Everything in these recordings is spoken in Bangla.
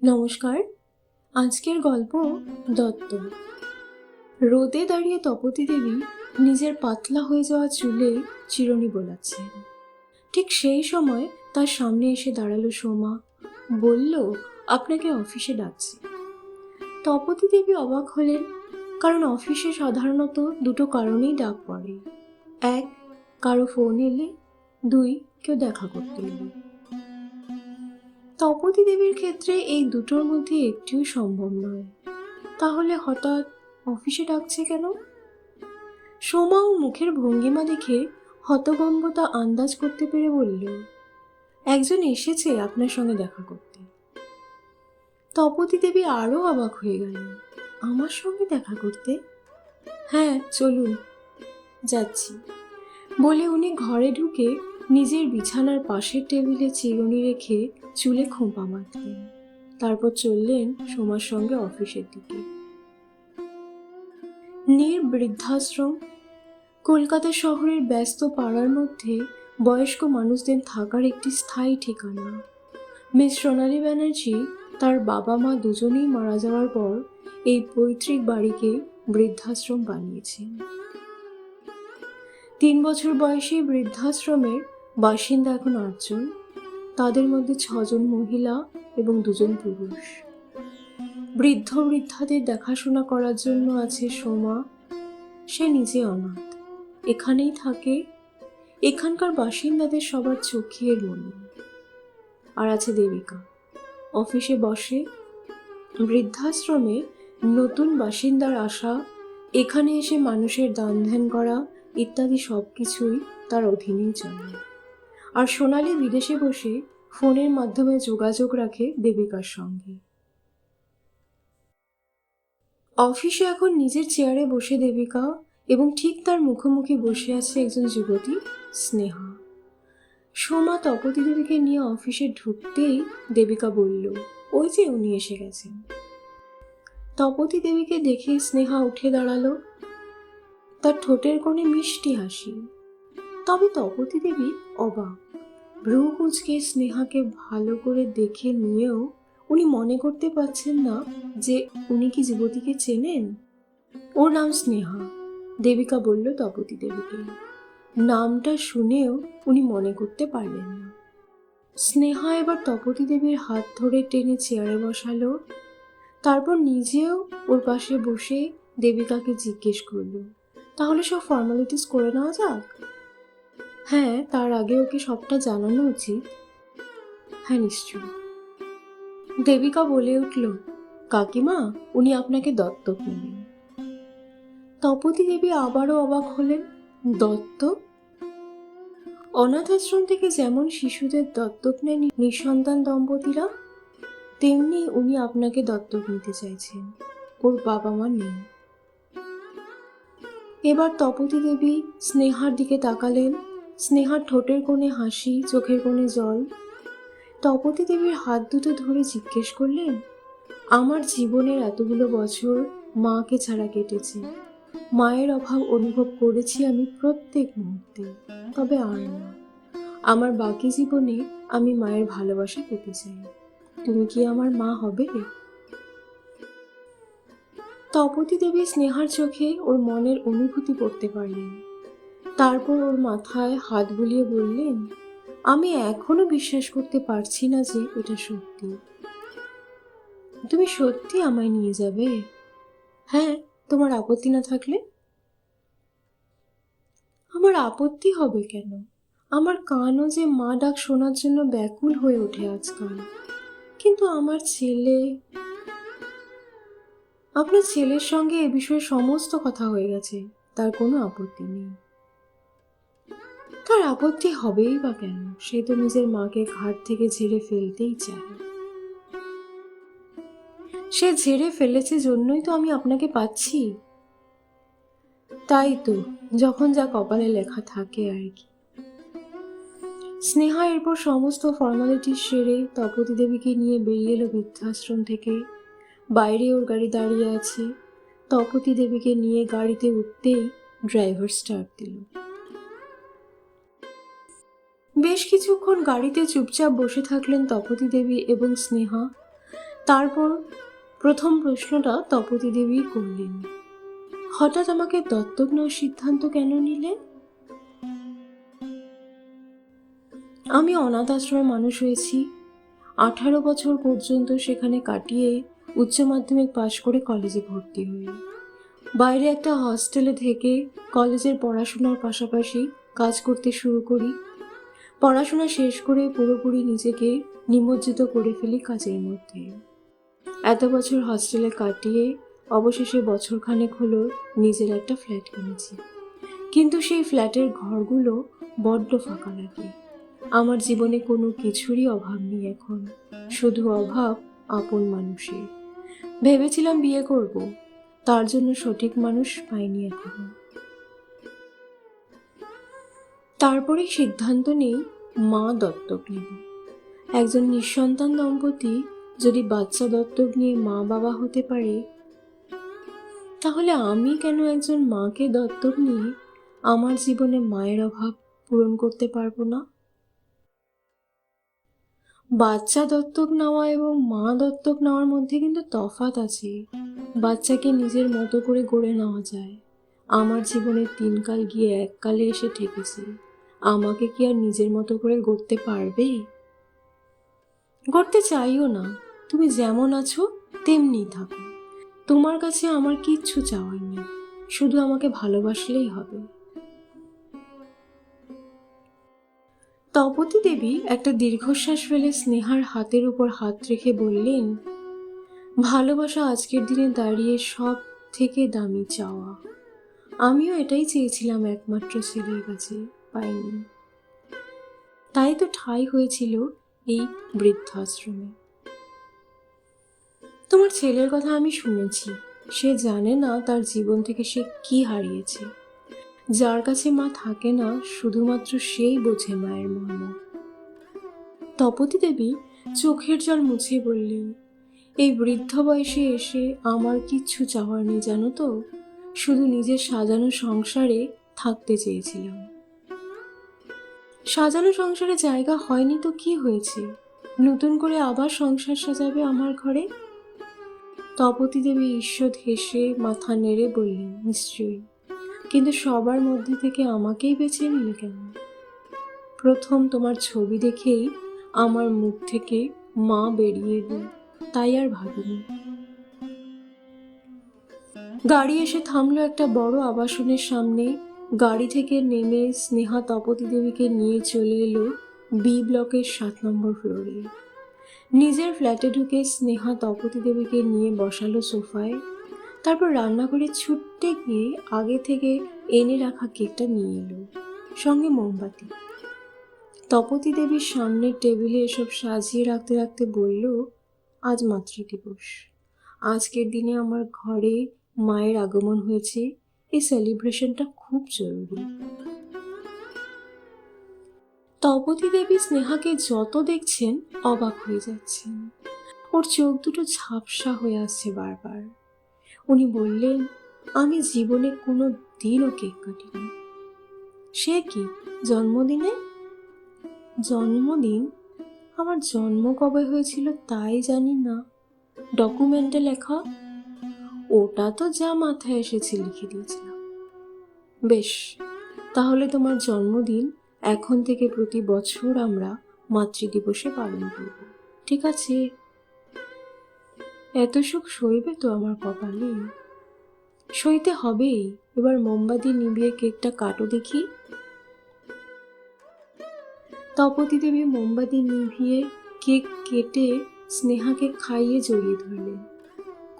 নমস্কার। আজকের গল্প দত্ত। রোদে দাঁড়িয়ে তপতী দেবী নিজের পাতলা হয়ে যাওয়া চুলে চিরুনি বোলাচ্ছেন। ঠিক সেই সময় তার সামনে এসে দাঁড়ালো সোমা। বলল, আপনাকে অফিসে ডাকছি। তপতী দেবী অবাক হলেন, কারণ অফিসে সাধারণত দুটো কারণেই ডাক পড়ে। এক, কারো ফোন এলে। দুই, কেউ দেখা করতে এলে। তপতী দেবীর ক্ষেত্রে এই দুটোর মধ্যে একটিও সম্ভব নয়। তাহলে হঠাৎ অফিসে ডাকছে কেন? সোমা ও মুখের ভঙ্গিমা দেখে হতভম্বতা আন্দাজ করতে পেরে বলল, একজন এসেছে আপনার সঙ্গে দেখা করতে। তপতী দেবী আরো অবাক হয়ে গেলেন, আমার সঙ্গে দেখা করতে? হ্যাঁ, চলুন, যাচ্ছি বলে উনি ঘরে ঢুকে নিজের বিছানার পাশের টেবিলে চিরুনি রেখে চুলে খোঁপা মারলেন। তারপর চললেন সোমার সঙ্গে অফিসের দিকে। বৃদ্ধাশ্রম কলকাতা শহরের ব্যস্ত পাড়ার মধ্যে বয়স্ক মানুষদের থাকার একটি স্থায়ী ঠিকানা। মিস সোনালী ব্যানার্জি তার বাবা মা দুজনেই মারা যাওয়ার পর এই পৈতৃক বাড়িকে বৃদ্ধাশ্রম বানিয়েছেন। 3 বছর বয়সী বৃদ্ধাশ্রমের বাসিন্দা এখন 8 জন। তাদের মধ্যে 6 জন মহিলা এবং 2 জন পুরুষ। বৃদ্ধ বৃদ্ধাদের দেখাশোনা করার জন্য আছে সোমা। সে নিজে অনাথ, এখানেই থাকে। এখানকার বাসিন্দাদের সবার চোখের মনি। আর আছে দেবিকা, অফিসে বসে। বৃদ্ধাশ্রমে নতুন বাসিন্দার আসা, এখানে এসে মানুষের দান ধ্যান করা ইত্যাদি সবকিছুই তার অধীনেই চলে। আর সোনালী বিদেশে বসে ফোনের মাধ্যমে যোগাযোগ রাখে দেবিকার সঙ্গে। অফিসে এখন নিজের চেয়ারে বসে দেবিকা, এবং ঠিক তার মুখোমুখি বসে আছে একজন যুবতী, স্নেহা। সোমা তপতী দেবীকে নিয়ে অফিসে ঢুকতেই দেবিকা বলল, ওই যে উনি এসে গেছেন। তপতী দেবীকে দেখে স্নেহা উঠে দাঁড়ালো। তার ঠোঁটের কোণে মিষ্টি হাসি। তবে তপতী দেবী অবাক। ভ্রু কুঁচকে স্নেহাকে ভালো করে দেখে নিয়েও উনি মনে করতে পারছেন না যে উনি কি যুবতীকে চেনেন। ওর নাম স্নেহা, দেবিকা বলল তপতী দেবীকে। নামটা শুনেও উনি মনে করতে পারলেন না। স্নেহা এবার তপতী দেবীর হাত ধরে টেনে চেয়ারে বসালো। তারপর নিজেও ওর পাশে বসে দেবিকাকে জিজ্ঞেস করলো, তাহলে সব ফর্মালিটিস করে নেওয়া যাক? হ্যাঁ, তার আগে ওকে সবটা জানানো উচিত। হ্যাঁ, নিশ্চয়। দেবিকা বলে উঠল, কাকিমা, উনি আপনাকে দত্তক নেবেন। তপতী দেবী আবারও অবাক হলেন, দত্তক? অনাথ আশ্রম থেকে যেমন শিশুদের দত্তক নেন নিঃসন্তান দম্পতিরা, তেমনি উনি আপনাকে দত্তক নিতে চাইছেন। ওর বাবা মা নেই। এবার তপতী দেবী স্নেহার দিকে তাকালেন। স্নেহার ঠোঁটের কোণে হাসি, চোখের কোণে জল। তপতী দেবীর হাত দুটো ধরে জিজ্ঞেস করলেন, আমার জীবনের এতগুলো বছর মাকে ছাড়া কেটেছে। মায়ের অভাব অনুভব করেছি আমি প্রত্যেক মুহূর্তে, তবে আর না। আমার বাকি জীবনে আমি মায়ের ভালোবাসা পেতে চাই। তুমি কি আমার মা হবে? তপতী দেবী স্নেহার চোখে ওর মনের অনুভূতি পড়তে পারলেন। তারপর ওর মাথায় হাত বুলিয়ে বললেন, আমি এখনো বিশ্বাস করতে পারছি না যে এটা সত্যি। তুমি সত্যি আমায় নিয়ে যাবে? হ্যাঁ, তোমার আপত্তি না থাকলে। আমার আপত্তি হবে কেন? আমার কানও যে মা ডাক শোনার জন্য ব্যাকুল হয়ে ওঠে আজকাল। কিন্তু আমার ছেলে। আপনার ছেলের সঙ্গে এ বিষয়ে সমস্ত কথা হয়ে গেছে, তার কোনো আপত্তি নেই। তার আপত্তি হবেই বা কেন? সে তো নিজের মাকে ঘাট থেকে ঝেড়ে ফেলতেই চায়। সে ঝেড়ে ফেলেছে জন্যই তো আমি আপনাকে পাচ্ছি। তাই তো, যখন যা কপালে লেখা থাকে আর কি। স্নেহা এরপর সমস্ত ফর্মালিটি সেরে তপতী দেবীকে নিয়ে বেরিয়ে এলো বৃদ্ধাশ্রম থেকে। বাইরে ওর গাড়ি দাঁড়িয়ে আছে। তপতী দেবীকে নিয়ে গাড়িতে উঠতেই ড্রাইভার স্টার্ট দিল। বেশ কিছুক্ষণ গাড়িতে চুপচাপ বসে থাকলেন তপতী দেবী এবং স্নেহা। তারপর প্রথম প্রশ্নটা তপতী দেবী করলেন, হঠাৎ আমাকে দত্তক নেওয়ার সিদ্ধান্ত কেন নিলে? আমি অনাথ আশ্রমে মানুষ হয়েছি, 18 বছর পর্যন্ত সেখানে কাটিয়ে উচ্চ মাধ্যমিক পাশ করে কলেজে ভর্তি হই। বাইরে একটা হস্টেলে থেকে কলেজের পড়াশোনার পাশাপাশি কাজ করতে শুরু করি। পড়াশোনা শেষ করে পুরোপুরি নিজেকে নিমজ্জিত করে ফেলি কাজের মধ্যে। এত বছর হস্টেলে কাটিয়ে অবশেষে বছরখানেক হলো নিজের একটা ফ্ল্যাট কিনেছি। কিন্তু সেই ফ্ল্যাটের ঘরগুলো বড্ড ফাঁকা লাগে। আমার জীবনে কোনো কিছুরই অভাব নেই এখন, শুধু অভাব আপন মানুষের। ভেবেছিলাম বিয়ে করব, তার জন্য সঠিক মানুষ পাইনি এখনো। তারপরেই সিদ্ধান্ত নেই মা দত্তক নেব। একজন নিঃসন্তান দম্পতি যদি বাচ্চা দত্তক নিয়ে মা বাবা হতে পারে, তাহলে আমি কেন একজন মাকে দত্তক নিয়ে আমার জীবনে মায়ের অভাব পূরণ করতে পারবো না? বাচ্চা দত্তক নেওয়া এবং মা দত্তক নেওয়ার মধ্যে কিন্তু তফাৎ আছে। বাচ্চাকে নিজের মতো করে গড়ে নেওয়া যায়। আমার জীবনের 3 কাল গিয়ে 1 কালে এসে ঠেকেছে। আমাকে কি আর নিজের মতো করে গড়তে পারবে? গড়তে চাইও না, তুমি যেমন আছো তেমনি থাকো। তোমার কাছে আমার কিচ্ছু চাওয়ার নেই, শুধু আমাকে ভালোবাসলেই হবে। তপতী দেবী একটা দীর্ঘশ্বাস ফেলে স্নেহার হাতের উপর হাত রেখে বললেন, ভালোবাসা আজকের দিনে দাঁড়িয়ে সব থেকে দামি চাওয়া। আমিও এটাই চেয়েছিলাম একমাত্র ছেলের কাছে, পাইনি। তাই তো ঠাঁই হয়েছিল এই বৃদ্ধাশ্রমে। তোমার ছেলের কথা আমি শুনেছি। সে জানে না তার জীবন থেকে সে কি হারিয়েছে। যার কাছে মা থাকে না, শুধুমাত্র সেই বোঝে মায়ের মর্ম। তপতী দেবী চোখের জল মুছে বললেন, এই বৃদ্ধ বয়সে এসে আমার কিচ্ছু চাওয়ার নেই জানো তো, শুধু নিজের সাজানো সংসারে থাকতে চেয়েছিলাম। সাজানো সংসারে জায়গা হয়নি তো কি হয়েছে, নতুন করে আবার সংসার সাজাবে আমার ঘরে। তপতী দেবী ঈষৎ হেসে মাথা নেড়ে বললেন, নিশ্চয়ই, কিন্তু সবার মধ্যে থেকে আমাকেই বেছে নিলে কেন? প্রথম তোমার ছবি দেখেই আমার মুখ থেকে মা বেরিয়ে এলো, তাই আর ভাবিনি। গাড়ি এসে থামলো একটা বড় আবাসনের সামনে। গাড়ি থেকে নেমে স্নেহা তপতী দেবীকে নিয়ে চলে এলো বি ব্লকের 7 নম্বর ফ্লোরে। নিজের ফ্ল্যাটে ঢুকে স্নেহা তপতী দেবীকে নিয়ে বসালো সোফায়। তারপর রান্নাঘরে ছুটতে গিয়ে আগে থেকে এনে রাখা কেকটা নিয়ে এলো, সঙ্গে মোমবাতি। তপতী দেবীর সামনের টেবিলে এসব সাজিয়ে রাখতে রাখতে বলল, আজ মাতৃদিবস। আজকের দিনে আমার ঘরে মায়ের আগমন হয়েছে, এই সেলিব্রেশনটা খুব জরুরি। তপতী দেবী স্নেহাকে যত দেখছেন অবাক হয়ে যাচ্ছেন। ওর চোখ দুটো ঝাপসা হয়ে আসছে বারবার। উনি বললেন, আমি জীবনে কোনো দিনও কেক কাটিনি। সে কি, জন্মদিনে? জন্মদিন? আমার জন্ম কবে হয়েছিল তাই জানি না, ডকুমেন্টে লেখা। ওটা তো যা মাথায় এসেছে লিখে দিয়েছিলাম। বেশ, তাহলে তোমার জন্মদিন এখন থেকে প্রতি বছর আমরা মাতৃদিবসে পালন করব, ঠিক আছে? এত সুখ সইবে তো আমার কপালে? সইতে হবেই। এবার মোমবাতি নিভিয়ে কেকটা কাটো দেখি। তপতী দেবী মোমবাতি নিভিয়ে কেক কেটে স্নেহাকে খাইয়ে জড়িয়ে ধরলেন।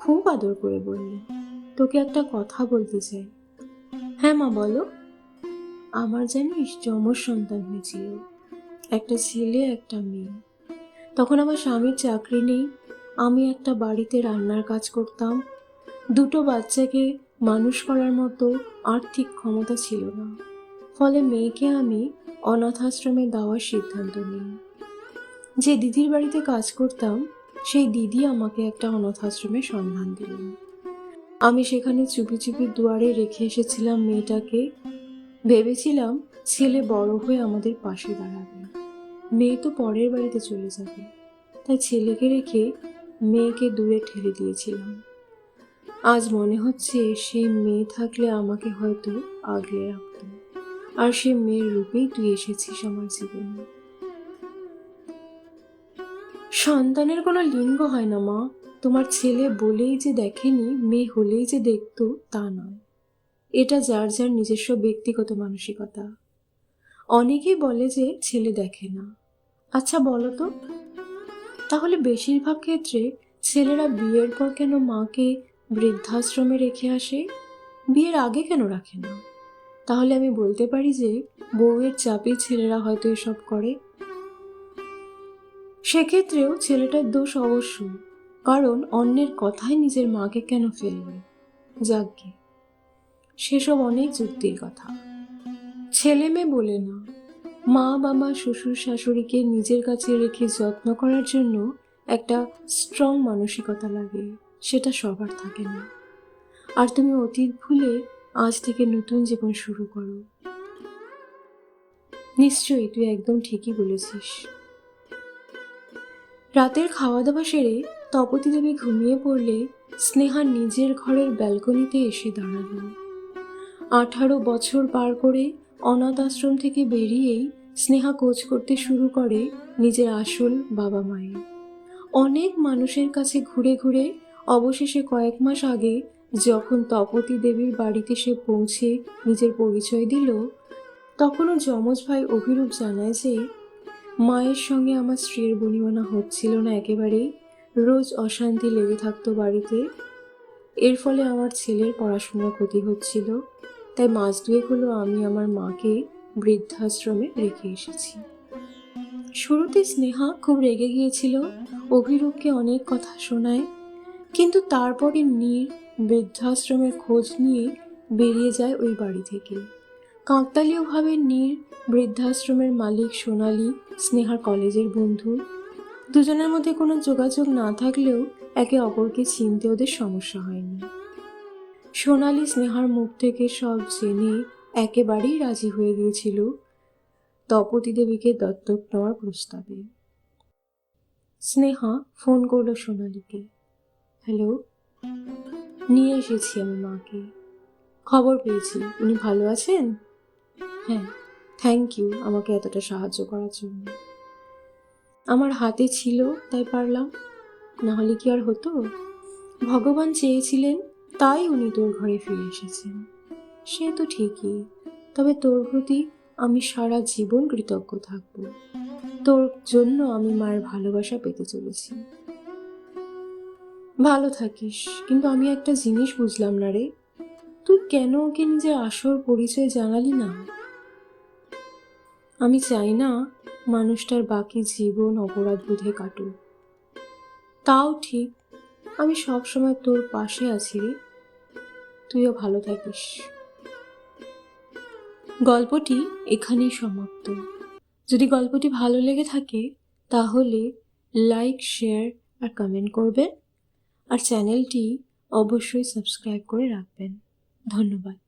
খুব আদর করে বললেন, তোকে একটা কথা বলতে চাই। হ্যাঁ মা, বলো। আমার জানিস যমজ সন্তান হয়েছিল, একটা ছেলে একটা মেয়ে। তখন আমার স্বামীর চাকরি নেই, আমি একটা বাড়িতে রান্নার কাজ করতাম। 2টো বাচ্চাকে মানুষ করার মতো আর্থিক ক্ষমতা ছিল না, ফলে মেয়েকে আমি অনাথ আশ্রমে দেওয়ার সিদ্ধান্ত নিই। যে দিদির বাড়িতে কাজ করতাম সেই দিদি আমাকে একটা অনাথ আশ্রমের সন্ধান দিলেন। আমি সেখানে চুপি চুপি দুয়ারে রেখে এসেছিলাম মেয়েটাকে। ভেবেছিলাম ছেলে বড় হয়ে আমাদের পাশে দাঁড়াবে, মেয়ে তো পরের বাড়িতে চলে যাবে। তাই ছেলেকে রেখে মেয়েকে দূরে ঠেলে দিয়েছিলাম। আজ মনে হচ্ছে সেই মেয়ে থাকলে আমাকে হয়তো আগলে রাখত, আর সে মেয়ের রূপেই তুই এসেছিস আমার জীবনে। সন্তানের কোনো লিঙ্গ হয় না মা। তোমার ছেলে বলেই যে দেখেনি, মেয়ে হলেই যে দেখতো তা নয়। এটা যার যার নিজস্ব ব্যক্তিগত মানসিকতা। অনেকেই বলে যে ছেলে দেখে না। আচ্ছা বলো তো, তাহলে বেশিরভাগ ক্ষেত্রে ছেলেরা বিয়ের পর কেন মাকে বৃদ্ধাশ্রমে রেখে আসে, বিয়ের আগে কেন রাখে না? তাহলে আমি বলতে পারি যে বউয়ের চাপে ছেলেরা হয়তো এসব করে। সেক্ষেত্রেও ছেলেটার দোষ অবশ্যই, কারণ অন্যের কথায় নিজের মাকে কেন ফেলবে? যাকগে, সেসব অনেক যুক্তির কথা। ছেলে মেয়ে বলে না, মা বাবা শ্বশুর শাশুড়িকে নিজের কাছে রেখে যত্ন করার জন্য একটা স্ট্রং মানসিকতা লাগে, সেটা সবার থাকে না। আর তুমি অতীত ভুলে আজ থেকে নতুন জীবন শুরু করো। নিশ্চয়ই, তুই একদম ঠিকই বলেছিস। রাতের খাওয়া দাওয়া সেরে তপতী দেবী ঘুমিয়ে পড়লে স্নেহা নিজের ঘরের ব্যালকনিতে এসে দাঁড়ালো। 18 বছর পার করে অনাথ আশ্রম থেকে বেরিয়েই স্নেহা খোঁজ করতে শুরু করে নিজের আসল বাবা মায়ের। অনেক মানুষের কাছে ঘুরে ঘুরে অবশেষে কয়েক মাস আগে যখন তপতী দেবীর বাড়িতে সে পৌঁছে নিজের পরিচয় দিল, তখনও যমজ ভাই অভিরূপ জানায় যে মায়ের সঙ্গে আমার স্ত্রীর বনিবনা হচ্ছিল না একেবারেই। রোজ অশান্তি লেগে থাকতো বাড়িতে। এর ফলে আমার ছেলের পড়াশোনার ক্ষতি হচ্ছিল। তাই মাস দুয়েক হলো আমি আমার মাকে বৃদ্ধাশ্রমে রেখে এসেছি। শুরুতে স্নেহা খুব রেগে গিয়েছিল, অভিরূপকে অনেক কথা শোনায়, কিন্তু তারপরে নীর বৃদ্ধাশ্রমের খোঁজ নিয়ে বেরিয়ে যায় ওই বাড়ি থেকে। কাকতালীয়ভাবে নীর বৃদ্ধাশ্রমের মালিক সোনালি স্নেহার কলেজের বন্ধু। দুজনের মধ্যে কোনো যোগাযোগ না থাকলেও একে অপরকে চিনতে ওদের সমস্যা হয়নি। সোনালি স্নেহার মুখ থেকে সব জেনে একেবারেই রাজি হয়ে গিয়েছিল তপতী দেবীকে দত্তক নেওয়ার প্রস্তাবে। স্নেহা ফোন করলো সোনালিকে। হ্যালো, নিয়ে এসেছি আমি মাকে। খবর পেয়েছি, উনি ভালো আছেন? হ্যাঁ, থ্যাংক ইউ আমাকে এতটা সাহায্য করার জন্য। আমার হাতে ছিল তাই পারলাম, নাহলে কি আর হতো? ভগবান চেয়েছিলেন তাই উনি তোর ঘরে ফিরে এসেছেন। সে তো ঠিকই, তবে তোর প্রতি আমি সারা জীবন কৃতজ্ঞ থাকব। তোর জন্য আমি মায়ের ভালোবাসা পেতে চলেছি। ভালো থাকিস, কিন্তু আমি একটা জিনিস বুঝলাম না রে, তুই কেন ওকে নিজের আসল পরিচয় জানালি না? আমি চাই না মানুষটার বাকি জীবন অপরাধ বোধে কাটুক। তাও ঠিক, আমি সবসময় তোর পাশে আছি রে, তুইও ভালো থাকিস। গল্পটি এখানেই সমাপ্ত। যদি গল্পটি ভালো লেগে থাকে তাহলে লাইক, শেয়ার আর কমেন্ট করবেন, আর চ্যানেলটি অবশ্যই সাবস্ক্রাইব করে রাখবেন। ধন্যবাদ।